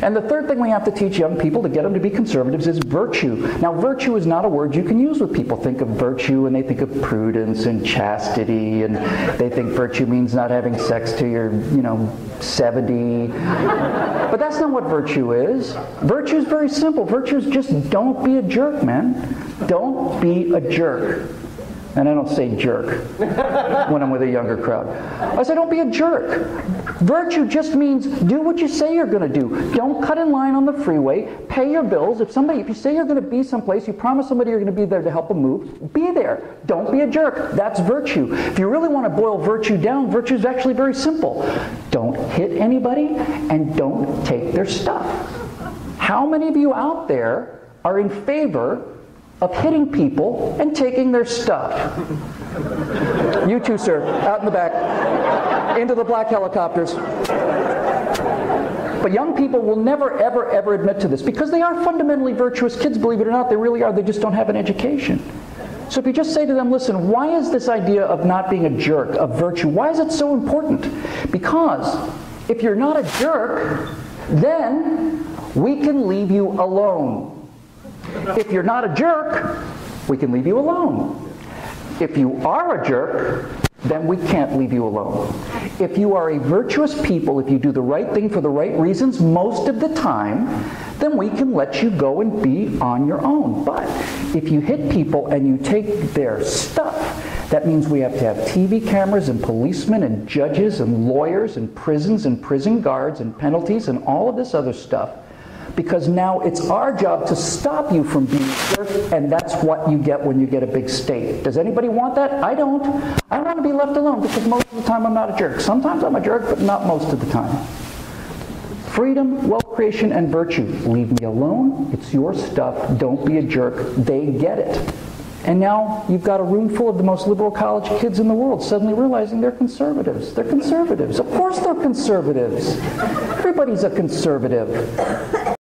And the third thing we have to teach young people to get them to be conservatives is virtue. Now, virtue is not a word you can use with people. Think of virtue and they think of prudence and chastity, and they think virtue means not having sex till you're, 70. But that's not what virtue is. Virtue is very simple. Virtue is just don't be a jerk, man. Don't be a jerk. And I don't say jerk when I'm with a younger crowd. I say don't be a jerk. Virtue just means do what you say you're going to do. Don't cut in line on the freeway. Pay your bills. If you say you're going to be someplace, you promise somebody you're going to be there to help them move, be there. Don't be a jerk. That's virtue. If you really want to boil virtue down, virtue is actually very simple. Don't hit anybody and don't take their stuff. How many of you out there are in favor of hitting people and taking their stuff? You too, sir, out in the back, into the black helicopters. But young people will never, ever, ever admit to this because they are fundamentally virtuous kids, believe it or not. They really are. They just don't have an education. So if you just say to them, listen, why is this idea of not being a jerk, of virtue, why is it so important? Because if you're not a jerk, then we can leave you alone. If you're not a jerk, we can leave you alone. If you are a jerk, then we can't leave you alone. If you are a virtuous people, if you do the right thing for the right reasons most of the time, then we can let you go and be on your own. But if you hit people and you take their stuff, that means we have to have TV cameras and policemen and judges and lawyers and prisons and prison guards and penalties and all of this other stuff. Because now it's our job to stop you from being a jerk, and that's what you get when you get a big state. Does anybody want that? I don't. I want to be left alone because most of the time I'm not a jerk. Sometimes I'm a jerk, but not most of the time. Freedom, wealth creation, and virtue. Leave me alone. It's your stuff. Don't be a jerk. They get it. And now you've got a room full of the most liberal college kids in the world suddenly realizing they're conservatives. They're conservatives. Of course they're conservatives. Everybody's a conservative.